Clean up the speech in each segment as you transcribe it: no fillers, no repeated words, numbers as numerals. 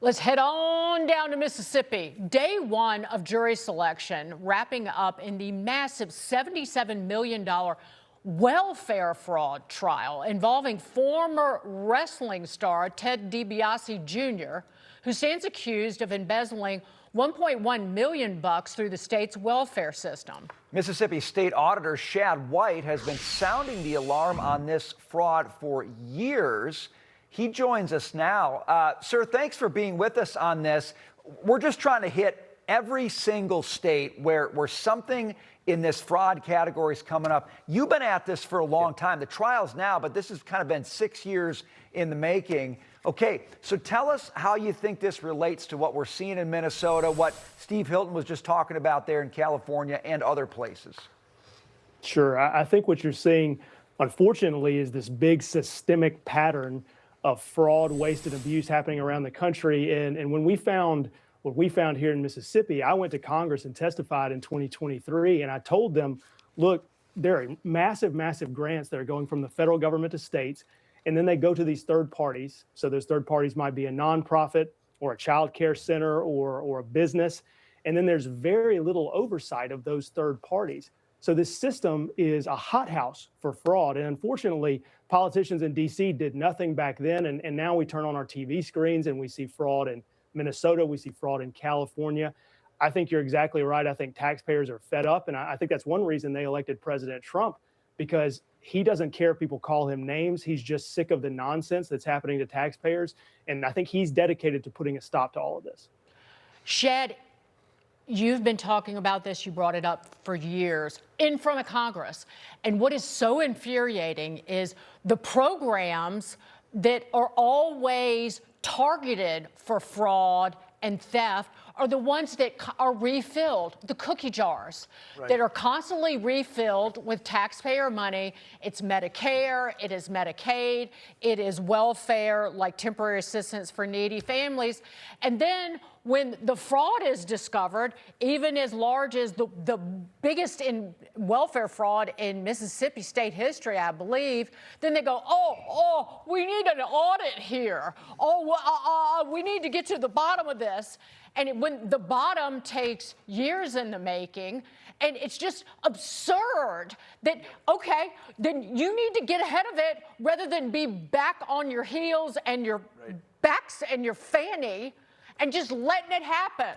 Let's head on down to Mississippi. Day one of jury selection wrapping up in the massive $77 million welfare fraud trial involving former wrestling star Ted DiBiase Jr., who stands accused of embezzling $1.1 million through the state's welfare system. Mississippi State Auditor Shad has been sounding the alarm on this fraud for years. He joins us now. Sir, thanks for being with us on this. We're just trying to hit every single state where something in this fraud category is coming up. You've been at this for a long time. The trial's now, but this has kind of been 6 years in the making. Okay, so tell us how you think this relates to what we're seeing in Minnesota, what Steve Hilton was just talking about there in California and other places. Sure. I think what you're seeing, unfortunately, is this big systemic pattern of fraud, waste, and abuse happening around the country. And when we found what we found here in Mississippi, I went to Congress and testified in 2023, and I told them, look, there are massive, massive grants that are going from the federal government to states, and then they go to these third parties. So those third parties might be a nonprofit or a child care center or a business, and then there's very little oversight of those third parties. So this system is a hothouse for fraud. And unfortunately, politicians in D.C. did nothing back then. And now we turn on our TV screens and we see fraud in Minnesota. We see fraud in California. I think you're exactly right. I think taxpayers are fed up. And I think that's one reason they elected President Trump, because he doesn't care if people call him names. He's just sick of the nonsense that's happening to taxpayers. And I think he's dedicated to putting a stop to all of this. Shad, you've been talking about this, you brought it up for years in front of Congress. And what is so infuriating is the programs that are always targeted for fraud and theft are the ones that are refilled, the cookie jars, that are constantly refilled with taxpayer money. It's Medicare, it is Medicaid, it is welfare, like temporary assistance for needy families. And then when the fraud is discovered, even as large as the biggest in welfare fraud in Mississippi state history, I believe, then they go, oh, we need an audit here. We need to get to the bottom of this. And when the bottom takes years in the making, and it's just absurd that, okay, then you need to get ahead of it rather than be back on your heels and your backs and your fanny and just letting it happen.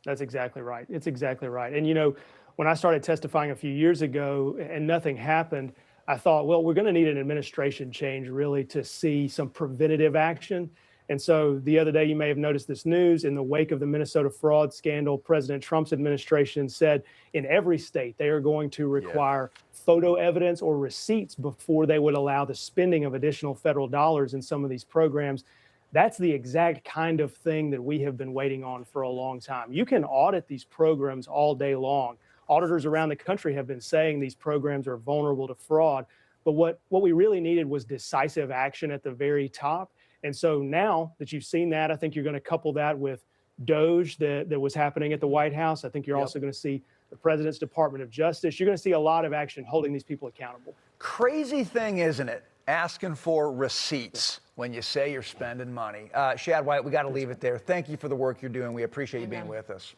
That's exactly right. It's exactly right. And, you know, when I started testifying a few years ago and nothing happened, I thought, well, we're going to need an administration change really to see some preventative action. And so the other day, you may have noticed this news in the wake of the Minnesota fraud scandal. President Trump's administration said in every state they are going to require photo evidence or receipts before they would allow the spending of additional federal dollars in some of these programs. That's the exact kind of thing that we have been waiting on for a long time. You can audit these programs all day long. Auditors around the country have been saying these programs are vulnerable to fraud. But what we really needed was decisive action at the very top. And so now that you've seen that, I think you're going to couple that with DOJ that was happening at the White House. I think you're also going to see the President's Department of Justice. You're going to see a lot of action holding these people accountable. Crazy thing, isn't it? Asking for receipts when you say you're spending money. Shad, we got to leave it there. Thank you for the work you're doing. We appreciate you being with us.